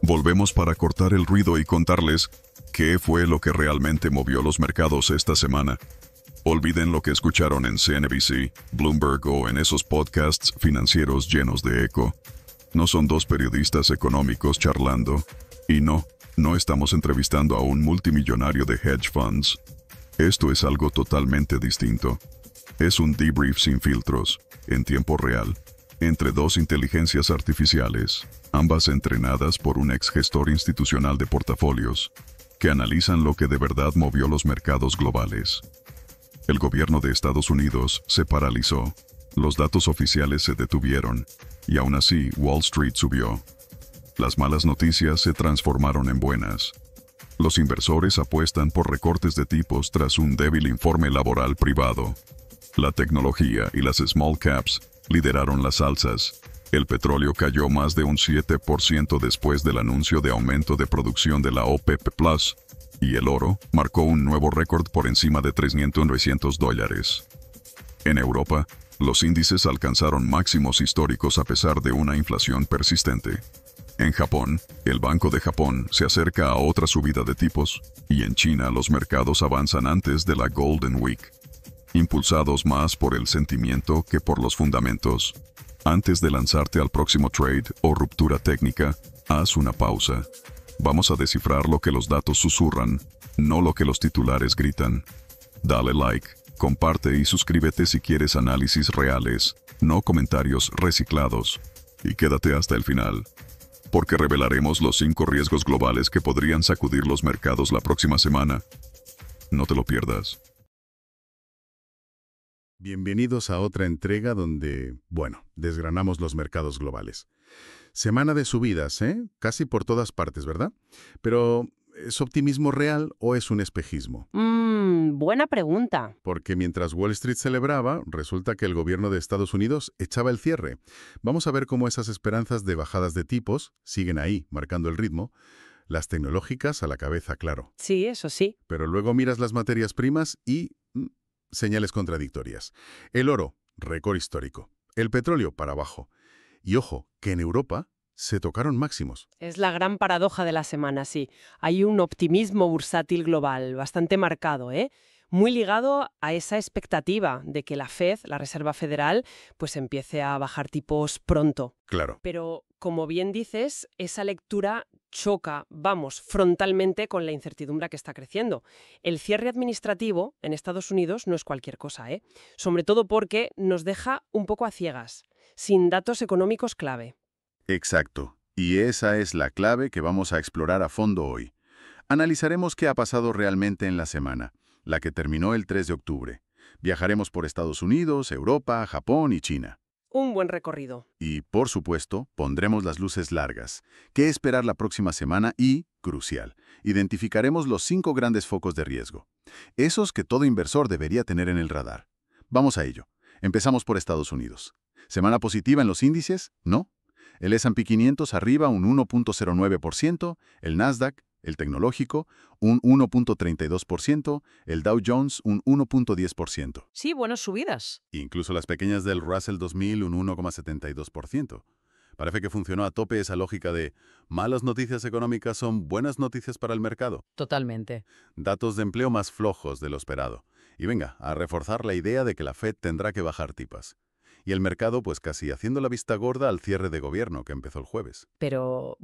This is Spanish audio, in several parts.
Volvemos para cortar el ruido y contarles qué fue lo que realmente movió los mercados esta semana. Olviden lo que escucharon en CNBC, Bloomberg o en esos podcasts financieros llenos de eco. No son dos periodistas económicos charlando. Y no estamos entrevistando a un multimillonario de hedge funds. Esto es algo totalmente distinto. Es un debrief sin filtros, en tiempo real, entre dos inteligencias artificiales, ambas entrenadas por un ex gestor institucional de portafolios, que analizan lo que de verdad movió los mercados globales. El gobierno de Estados Unidos se paralizó, los datos oficiales se detuvieron, y aún así Wall Street subió. Las malas noticias se transformaron en buenas. Los inversores apuestan por recortes de tipos tras un débil informe laboral privado. La tecnología y las small caps lideraron las alzas. El petróleo cayó más de un 7% después del anuncio de aumento de producción de la OPEP+, y el oro marcó un nuevo récord por encima de $300. En Europa, los índices alcanzaron máximos históricos a pesar de una inflación persistente. En Japón, el Banco de Japón se acerca a otra subida de tipos, y en China los mercados avanzan antes de la Golden Week, impulsados más por el sentimiento que por los fundamentos. Antes de lanzarte al próximo trade o ruptura técnica, haz una pausa. Vamos a descifrar lo que los datos susurran, no lo que los titulares gritan. Dale like, comparte y suscríbete si quieres análisis reales, no comentarios reciclados. Y quédate hasta el final, porque revelaremos los 5 riesgos globales que podrían sacudir los mercados la próxima semana. No te lo pierdas. Bienvenidos a otra entrega donde, desgranamos los mercados globales. Semana de subidas, casi por todas partes, ¿verdad? Pero, ¿es optimismo real o es un espejismo? Buena pregunta. Porque mientras Wall Street celebraba, resulta que el gobierno de Estados Unidos echaba el cierre. Vamos a ver cómo esas esperanzas de bajadas de tipos siguen ahí, marcando el ritmo. Las tecnológicas a la cabeza, claro. Sí, eso sí. Pero luego miras las materias primas y señales contradictorias. El oro, récord histórico. El petróleo, para abajo. Y ojo, que en Europa se tocaron máximos. Es la gran paradoja de la semana, sí. Hay un optimismo bursátil global bastante marcado, muy ligado a esa expectativa de que la Fed, la Reserva Federal, pues empiece a bajar tipos pronto. Claro. Pero, como bien dices, esa lectura choca, frontalmente con la incertidumbre que está creciendo. El cierre administrativo en Estados Unidos no es cualquier cosa, sobre todo porque nos deja un poco a ciegas, sin datos económicos clave. Exacto. Y esa es la clave que vamos a explorar a fondo hoy. Analizaremos qué ha pasado realmente en la semana, la que terminó el 3 de octubre. Viajaremos por Estados Unidos, Europa, Japón y China. Un buen recorrido. Y, por supuesto, pondremos las luces largas. ¿Qué esperar la próxima semana? Y, crucial, identificaremos los 5 grandes focos de riesgo. Esos que todo inversor debería tener en el radar. Vamos a ello. Empezamos por Estados Unidos. ¿Semana positiva en los índices? No. El S&P 500 arriba un 1.09%, el Nasdaq, el tecnológico, un 1.32%, el Dow Jones un 1.10%. Sí, buenas subidas. Incluso las pequeñas del Russell 2000 un 1.72%. Parece que funcionó a tope esa lógica de malas noticias económicas son buenas noticias para el mercado. Totalmente. Datos de empleo más flojos de lo esperado. Y venga, a reforzar la idea de que la Fed tendrá que bajar tipas. Y el mercado, pues casi haciendo la vista gorda al cierre de gobierno que empezó el jueves. Pero,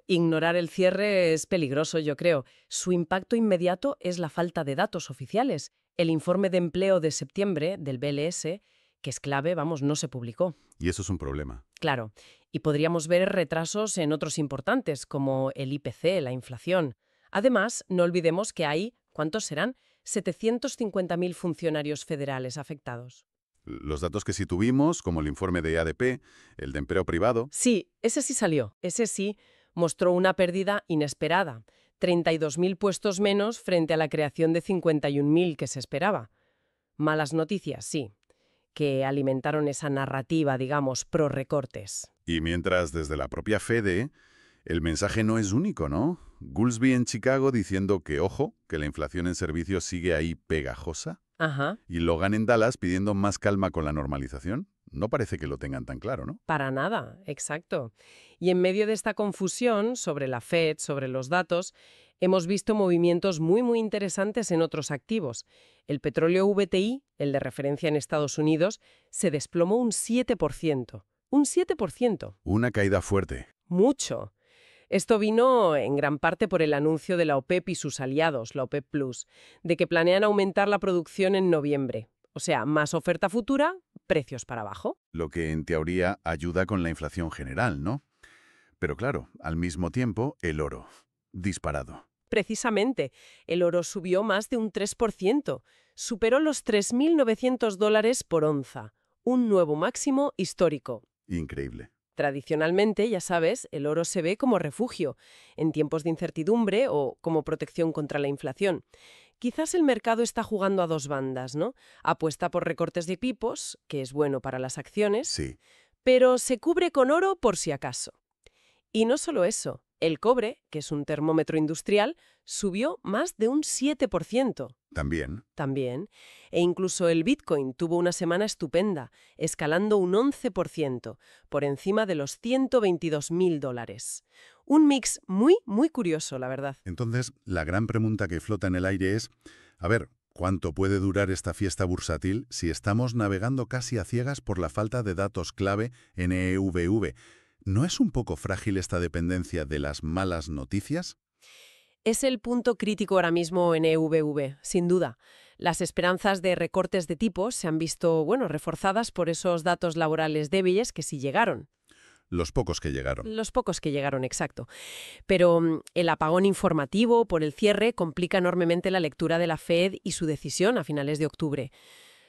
ignorar el cierre es peligroso, yo creo. Su impacto inmediato es la falta de datos oficiales. El informe de empleo de septiembre del BLS, que es clave, no se publicó. Y eso es un problema. Claro. Y podríamos ver retrasos en otros importantes, como el IPC, la inflación. Además, no olvidemos que hay, ¿cuántos serán? 750.000 funcionarios federales afectados. Los datos que sí tuvimos, como el informe de ADP, el de empleo privado. Sí, ese sí salió. Ese sí mostró una pérdida inesperada. 32.000 puestos menos frente a la creación de 51.000 que se esperaba. Malas noticias, sí, que alimentaron esa narrativa, pro recortes. Y mientras desde la propia Fede, el mensaje no es único, ¿no? Goolsbee en Chicago diciendo que, ojo, que la inflación en servicios sigue ahí pegajosa. Ajá. Y Logan en Dallas pidiendo más calma con la normalización. no parece que lo tengan tan claro, ¿no? Para nada, exacto. Y en medio de esta confusión sobre la Fed, sobre los datos, hemos visto movimientos muy interesantes en otros activos. El petróleo WTI, el de referencia en Estados Unidos, se desplomó un 7%. Un 7%. Una caída fuerte. Mucho. Esto vino en gran parte por el anuncio de la OPEP y sus aliados, la OPEP Plus, de que planean aumentar la producción en noviembre. O sea, más oferta futura, precios para abajo. Lo que en teoría ayuda con la inflación general, ¿no? Pero claro, al mismo tiempo, el oro. Disparado. Precisamente, el oro subió más de un 3%. Superó los $3.900 por onza. Un nuevo máximo histórico. Increíble. Tradicionalmente, ya sabes, el oro se ve como refugio, en tiempos de incertidumbre o como protección contra la inflación. Quizás el mercado está jugando a dos bandas, ¿no? Apuesta por recortes de tipos, que es bueno para las acciones, Sí. pero se cubre con oro por si acaso. Y no solo eso, el cobre, que es un termómetro industrial, subió más de un 7%. También. También. E incluso el Bitcoin tuvo una semana estupenda, escalando un 11%, por encima de los $122.000. Un mix muy curioso, la verdad. Entonces, la gran pregunta que flota en el aire es, a ver, ¿cuánto puede durar esta fiesta bursátil si estamos navegando casi a ciegas por la falta de datos clave en EVV? ¿No es un poco frágil esta dependencia de las malas noticias? Es el punto crítico ahora mismo en EVV, sin duda. Las esperanzas de recortes de tipos se han visto, reforzadas por esos datos laborales débiles que sí llegaron. Los pocos que llegaron. Los pocos que llegaron, exacto. Pero el apagón informativo por el cierre complica enormemente la lectura de la Fed y su decisión a finales de octubre.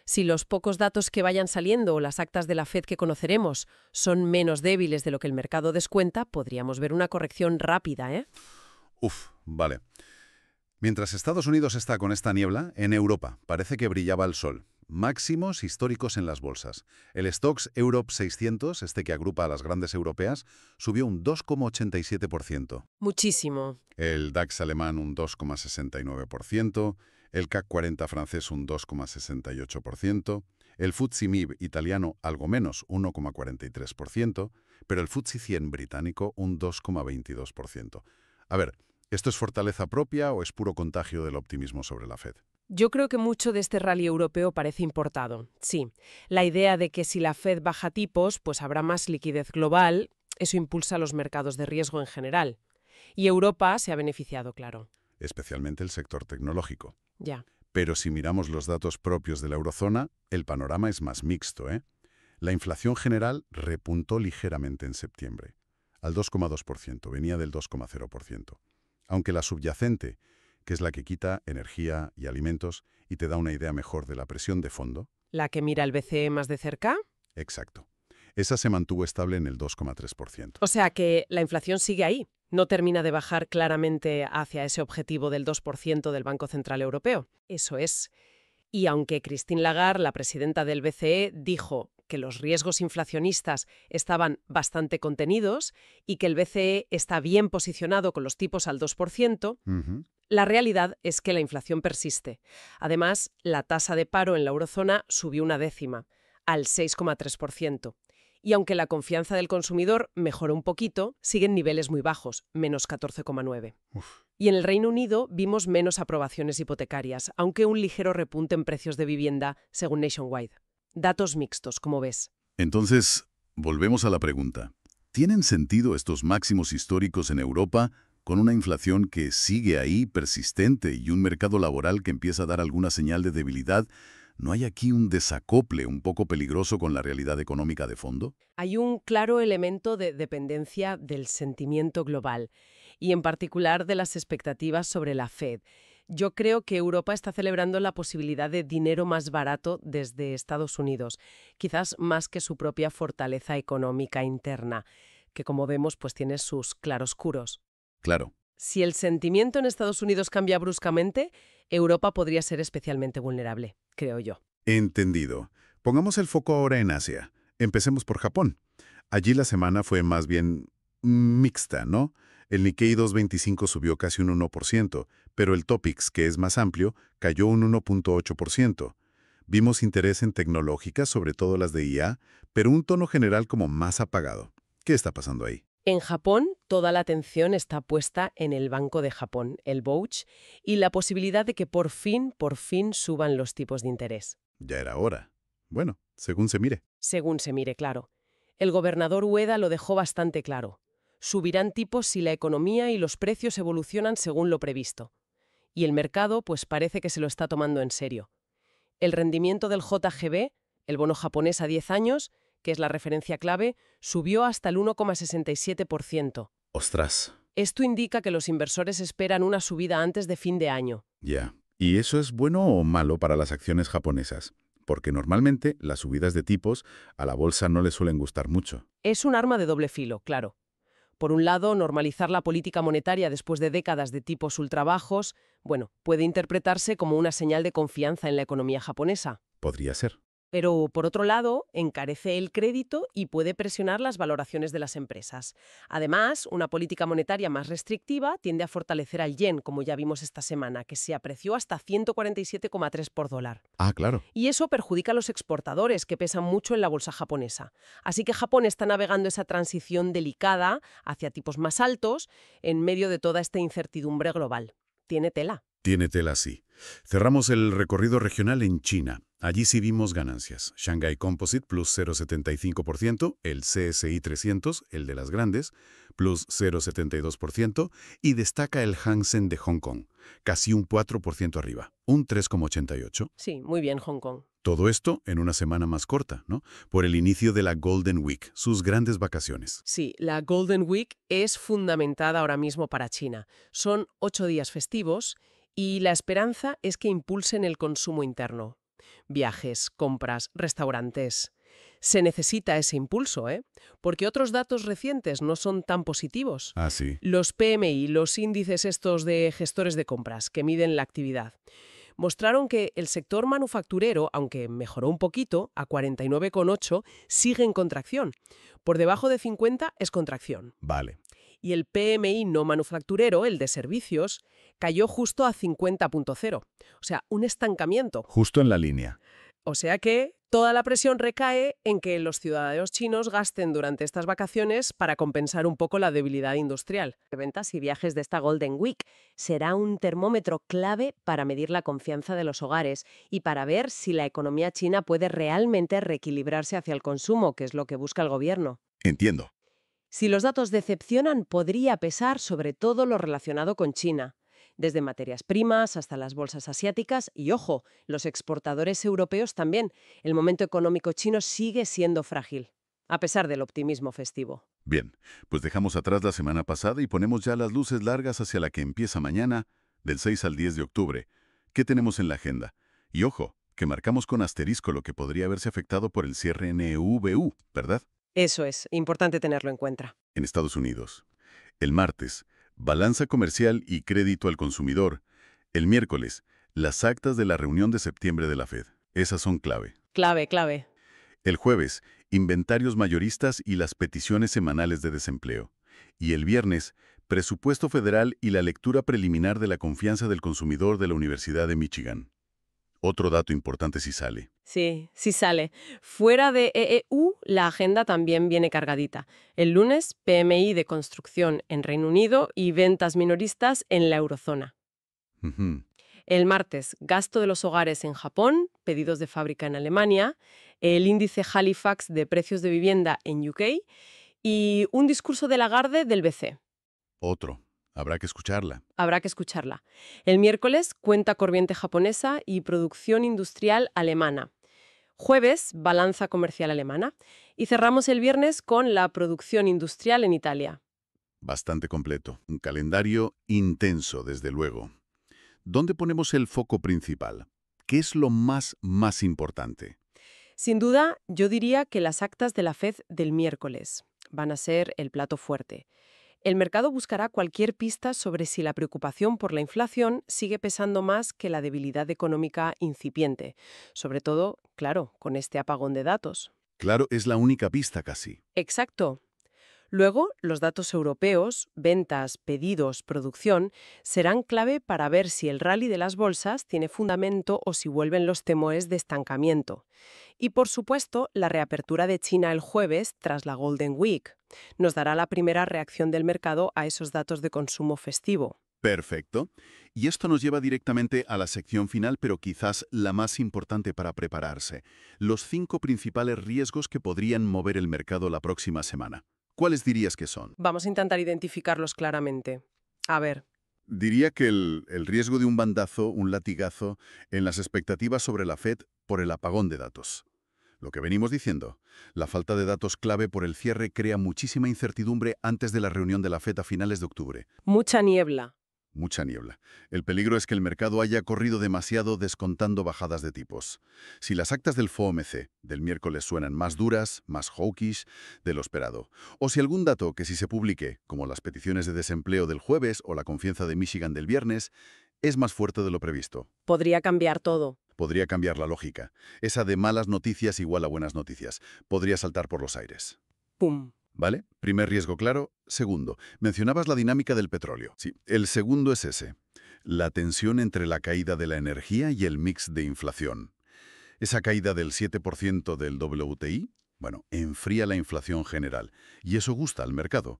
Si los pocos datos que vayan saliendo o las actas de la Fed que conoceremos son menos débiles de lo que el mercado descuenta, podríamos ver una corrección rápida, ¿eh? Vale. Mientras Estados Unidos está con esta niebla, en Europa parece que brillaba el sol. Máximos históricos en las bolsas. El Stoxx Europe 600, este que agrupa a las grandes europeas, subió un 2,87%. Muchísimo. El DAX alemán un 2,69%, el CAC 40 francés un 2,68%, el FTSE MIB italiano algo menos, 1,43%, pero el FTSE 100 británico un 2,22%. A ver, ¿esto es fortaleza propia o es puro contagio del optimismo sobre la Fed? Yo creo que mucho de este rally europeo parece importado. Sí, la idea de que si la Fed baja tipos, pues habrá más liquidez global, eso impulsa los mercados de riesgo en general. Y Europa se ha beneficiado, claro. Especialmente el sector tecnológico. Ya. Pero si miramos los datos propios de la eurozona, el panorama es más mixto, ¿eh? La inflación general repuntó ligeramente en septiembre, al 2,2%, venía del 2,0%. Aunque la subyacente, que es la que quita energía y alimentos y te da una idea mejor de la presión de fondo. ¿La que mira el BCE más de cerca? Exacto. Esa se mantuvo estable en el 2,3%. O sea que la inflación sigue ahí. No termina de bajar claramente hacia ese objetivo del 2% del Banco Central Europeo. Eso es. Y aunque Christine Lagarde, la presidenta del BCE, dijo que los riesgos inflacionistas estaban bastante contenidos y que el BCE está bien posicionado con los tipos al 2%, la realidad es que la inflación persiste. Además, la tasa de paro en la eurozona subió una décima, al 6,3%. Y aunque la confianza del consumidor mejoró un poquito, siguen niveles muy bajos, menos 14,9%. Y en el Reino Unido vimos menos aprobaciones hipotecarias, aunque un ligero repunte en precios de vivienda, según Nationwide. Datos mixtos, como ves. Entonces, volvemos a la pregunta. ¿Tienen sentido estos máximos históricos en Europa con una inflación que sigue ahí persistente y un mercado laboral que empieza a dar alguna señal de debilidad? ¿No hay aquí un desacople un poco peligroso con la realidad económica de fondo? Hay un claro elemento de dependencia del sentimiento global y en particular de las expectativas sobre la Fed. Yo creo que Europa está celebrando la posibilidad de dinero más barato desde Estados Unidos, quizás más que su propia fortaleza económica interna, que como vemos pues tiene sus claroscuros. Claro. Si el sentimiento en Estados Unidos cambia bruscamente, Europa podría ser especialmente vulnerable, creo yo. Entendido. Pongamos el foco ahora en Asia. Empecemos por Japón. Allí la semana fue más bien mixta, ¿no? El Nikkei 225 subió casi un 1%, pero el Topix, que es más amplio, cayó un 1,8%. Vimos interés en tecnológicas, sobre todo las de IA, pero un tono general como más apagado. ¿Qué está pasando ahí? En Japón, toda la atención está puesta en el Banco de Japón, el BOJ, y la posibilidad de que por fin suban los tipos de interés. Ya era hora. Bueno, según se mire. Según se mire, claro. El gobernador Ueda lo dejó bastante claro. Subirán tipos si la economía y los precios evolucionan según lo previsto. Y el mercado, pues parece que se lo está tomando en serio. El rendimiento del JGB, el bono japonés a 10 años, que es la referencia clave, subió hasta el 1,67%. ¡Ostras! Esto indica que los inversores esperan una subida antes de fin de año. Ya. ¿Y eso es bueno o malo para las acciones japonesas? Porque normalmente las subidas de tipos a la bolsa no le suelen gustar mucho. Es un arma de doble filo, claro. Por un lado, normalizar la política monetaria después de décadas de tipos ultrabajos, puede interpretarse como una señal de confianza en la economía japonesa. Podría ser. Pero, por otro lado, encarece el crédito y puede presionar las valoraciones de las empresas. Además, una política monetaria más restrictiva tiende a fortalecer al yen, como ya vimos esta semana, que se apreció hasta 147,3 por dólar. Ah, claro. Y eso perjudica a los exportadores, que pesan mucho en la bolsa japonesa. Así que Japón está navegando esa transición delicada hacia tipos más altos en medio de toda esta incertidumbre global. Tiene tela. Tiene tela, sí. Cerramos el recorrido regional en China. Allí sí vimos ganancias. Shanghai Composite plus 0,75%, el CSI 300, el de las grandes, plus 0,72%, y destaca el Hang Seng de Hong Kong, casi un 4% arriba, un 3,88%. Sí, muy bien, Hong Kong. Todo esto en una semana más corta, ¿no? Por el inicio de la Golden Week, sus grandes vacaciones. Sí, la Golden Week es fundamentada ahora mismo para China. Son 8 días festivos y la esperanza es que impulsen el consumo interno. Viajes, compras, restaurantes. Se necesita ese impulso, porque otros datos recientes no son tan positivos. Ah, sí. Los PMI, los índices estos de gestores de compras que miden la actividad, mostraron que el sector manufacturero, aunque mejoró un poquito, a 49,8, sigue en contracción. Por debajo de 50 es contracción. Vale. Y el PMI no manufacturero, el de servicios, cayó justo a 50,0. O sea, un estancamiento. Justo en la línea. O sea que toda la presión recae en que los ciudadanos chinos gasten durante estas vacaciones para compensar un poco la debilidad industrial. Ventas y viajes de esta Golden Week será un termómetro clave para medir la confianza de los hogares y para ver si la economía china puede realmente reequilibrarse hacia el consumo, que es lo que busca el gobierno. Entiendo. Si los datos decepcionan, podría pesar sobre todo lo relacionado con China, desde materias primas hasta las bolsas asiáticas y, ojo, los exportadores europeos también. El momento económico chino sigue siendo frágil, a pesar del optimismo festivo. Bien, pues dejamos atrás la semana pasada y ponemos ya las luces largas hacia la que empieza mañana, del 6 al 10 de octubre. ¿Qué tenemos en la agenda? Y ojo, que marcamos con asterisco lo que podría haberse afectado por el cierre NEUVU, ¿verdad? Eso es, importante tenerlo en cuenta. En Estados Unidos. El martes, balanza comercial y crédito al consumidor. El miércoles, las actas de la reunión de septiembre de la Fed. Esas son clave. Clave. El jueves, inventarios mayoristas y las peticiones semanales de desempleo. Y el viernes, presupuesto federal y la lectura preliminar de la confianza del consumidor de la Universidad de Michigan. Otro dato importante si sale. Sí sale. Fuera de EEU, la agenda también viene cargadita. El lunes, PMI de construcción en Reino Unido y ventas minoristas en la eurozona. Ujú. El martes, gasto de los hogares en Japón, pedidos de fábrica en Alemania, el índice Halifax de precios de vivienda en UK y un discurso de Lagarde del BCE. Otro. Habrá que escucharla. Habrá que escucharla. El miércoles, cuenta corriente japonesa y producción industrial alemana. Jueves, balanza comercial alemana. Y cerramos el viernes con la producción industrial en Italia. Bastante completo. Un calendario intenso, desde luego. ¿Dónde ponemos el foco principal? ¿Qué es lo más importante? Sin duda, yo diría que las actas de la Fed del miércoles van a ser el plato fuerte. El mercado buscará cualquier pista sobre si la preocupación por la inflación sigue pesando más que la debilidad económica incipiente. Sobre todo, claro, con este apagón de datos. Claro, es la única pista casi. Exacto. Luego, los datos europeos, ventas, pedidos, producción, serán clave para ver si el rally de las bolsas tiene fundamento o si vuelven los temores de estancamiento. Y, por supuesto, la reapertura de China el jueves tras la Golden Week nos dará la primera reacción del mercado a esos datos de consumo festivo. Perfecto. Y esto nos lleva directamente a la sección final, pero quizás la más importante para prepararse. Los 5 principales riesgos que podrían mover el mercado la próxima semana. ¿Cuáles dirías que son? Vamos a intentar identificarlos claramente. A ver. Diría que el riesgo de un bandazo, un latigazo, en las expectativas sobre la Fed por el apagón de datos. Lo que venimos diciendo, la falta de datos clave por el cierre crea muchísima incertidumbre antes de la reunión de la Fed a finales de octubre. Mucha niebla. Mucha niebla. El peligro es que el mercado haya corrido demasiado descontando bajadas de tipos. Si las actas del FOMC del miércoles suenan más duras, más hawkish de lo esperado, o si algún dato que sí se publique, como las peticiones de desempleo del jueves o la confianza de Michigan del viernes, es más fuerte de lo previsto. Podría cambiar todo. Podría cambiar la lógica. Esa de malas noticias igual a buenas noticias. Podría saltar por los aires. ¡Pum! ¿Vale? Primer riesgo claro. Segundo, mencionabas la dinámica del petróleo. Sí, el segundo es ese. La tensión entre la caída de la energía y el mix de inflación. Esa caída del 7% del WTI, bueno, enfría la inflación general, y eso gusta al mercado.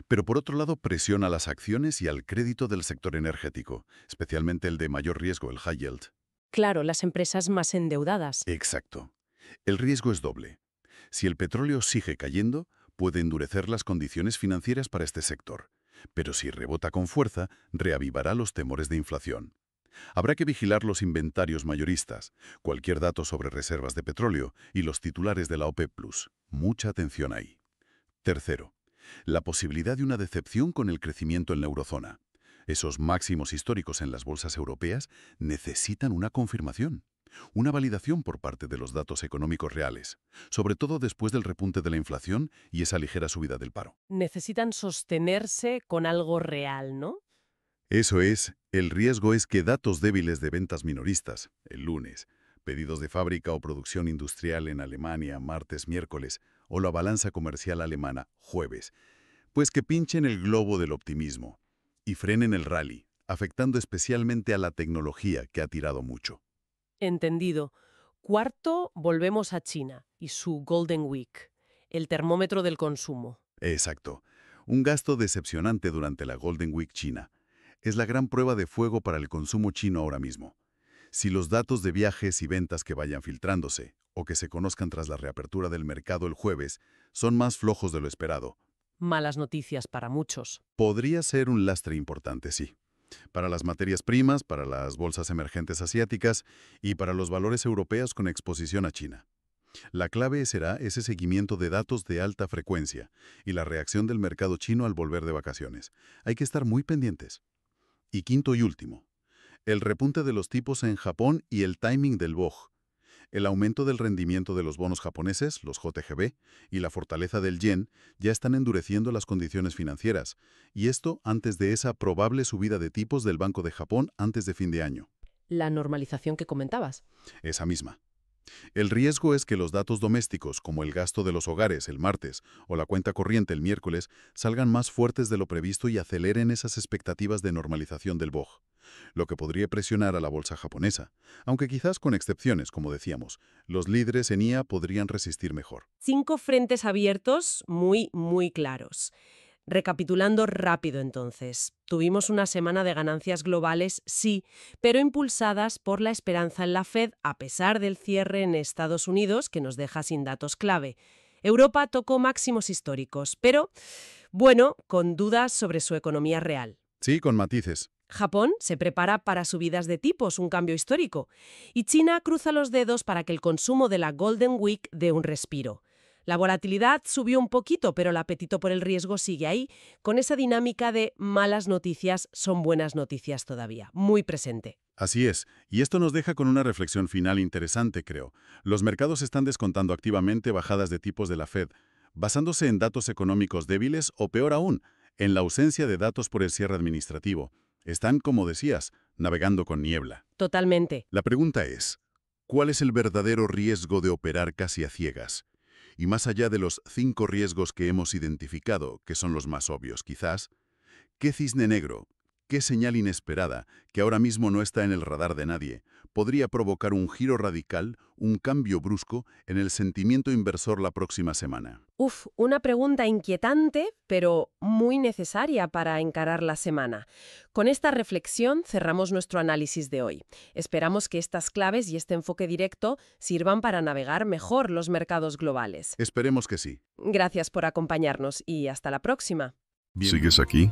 Pero por otro lado presiona las acciones y al crédito del sector energético, especialmente el de mayor riesgo, el high yield. Claro, las empresas más endeudadas. Exacto. El riesgo es doble. Si el petróleo sigue cayendo, puede endurecer las condiciones financieras para este sector, pero si rebota con fuerza, reavivará los temores de inflación. Habrá que vigilar los inventarios mayoristas, cualquier dato sobre reservas de petróleo y los titulares de la OPEP+. Mucha atención ahí. Tercero, la posibilidad de una decepción con el crecimiento en la eurozona. Esos máximos históricos en las bolsas europeas necesitan una confirmación. Una validación por parte de los datos económicos reales, sobre todo después del repunte de la inflación y esa ligera subida del paro. Necesitan sostenerse con algo real, ¿no? Eso es, el riesgo es que datos débiles de ventas minoristas, el lunes, pedidos de fábrica o producción industrial en Alemania, martes, miércoles, o la balanza comercial alemana, jueves, pues que pinchen el globo del optimismo y frenen el rally, afectando especialmente a la tecnología que ha tirado mucho. Entendido. Cuarto, volvemos a China y su Golden Week, el termómetro del consumo. Exacto. Un gasto decepcionante durante la Golden Week china. Es la gran prueba de fuego para el consumo chino ahora mismo. Si los datos de viajes y ventas que vayan filtrándose, o que se conozcan tras la reapertura del mercado el jueves, son más flojos de lo esperado, Malas noticias para muchos. podría ser un lastre importante, sí. Para las materias primas, para las bolsas emergentes asiáticas y para los valores europeos con exposición a China. La clave será ese seguimiento de datos de alta frecuencia y la reacción del mercado chino al volver de vacaciones. Hay que estar muy pendientes. Y quinto y último, el repunte de los tipos en Japón y el timing del BOJ. El aumento del rendimiento de los bonos japoneses, los JGB, y la fortaleza del yen ya están endureciendo las condiciones financieras, y esto antes de esa probable subida de tipos del Banco de Japón antes de fin de año. La normalización que comentabas. Esa misma. El riesgo es que los datos domésticos, como el gasto de los hogares el martes o la cuenta corriente el miércoles, salgan más fuertes de lo previsto y aceleren esas expectativas de normalización del BOJ, lo que podría presionar a la bolsa japonesa, aunque quizás con excepciones, como decíamos. Los líderes en IA podrían resistir mejor. 5 frentes abiertos muy claros. Recapitulando rápido entonces, tuvimos una semana de ganancias globales, sí, pero impulsadas por la esperanza en la Fed a pesar del cierre en Estados Unidos que nos deja sin datos clave. Europa tocó máximos históricos, pero, bueno, con dudas sobre su economía real. Sí, con matices. Japón se prepara para subidas de tipos, un cambio histórico, y China cruza los dedos para que el consumo de la Golden Week dé un respiro. La volatilidad subió un poquito, pero el apetito por el riesgo sigue ahí, con esa dinámica de malas noticias son buenas noticias todavía, muy presente. Así es, y esto nos deja con una reflexión final interesante, creo. Los mercados están descontando activamente bajadas de tipos de la Fed, basándose en datos económicos débiles o, peor aún, en la ausencia de datos por el cierre administrativo. Están, como decías, navegando con niebla. Totalmente. La pregunta es, ¿cuál es el verdadero riesgo de operar casi a ciegas? Y más allá de los 5 riesgos que hemos identificado, que son los más obvios quizás, ¿qué cisne negro, qué señal inesperada, que ahora mismo no está en el radar de nadie, podría provocar un giro radical, un cambio brusco en el sentimiento inversor la próxima semana? Una pregunta inquietante, pero muy necesaria para encarar la semana. Con esta reflexión cerramos nuestro análisis de hoy. Esperamos que estas claves y este enfoque directo sirvan para navegar mejor los mercados globales. Esperemos que sí. Gracias por acompañarnos y hasta la próxima. Bien. ¿Sigues aquí?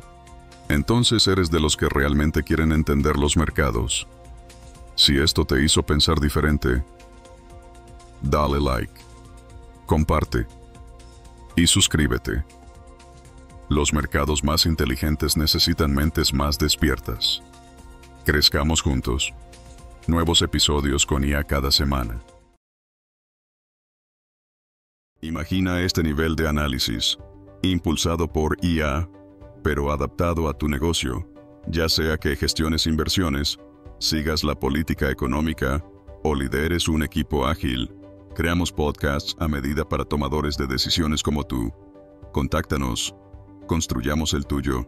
Entonces eres de los que realmente quieren entender los mercados. Si esto te hizo pensar diferente, dale like, comparte y suscríbete. Los mercados más inteligentes necesitan mentes más despiertas. Crezcamos juntos. Nuevos episodios con IA cada semana. Imagina este nivel de análisis, impulsado por IA, pero adaptado a tu negocio, ya sea que gestiones inversiones, sigas la política económica o lideres un equipo ágil. Creamos podcasts a medida para tomadores de decisiones como tú. Contáctanos, construyamos el tuyo.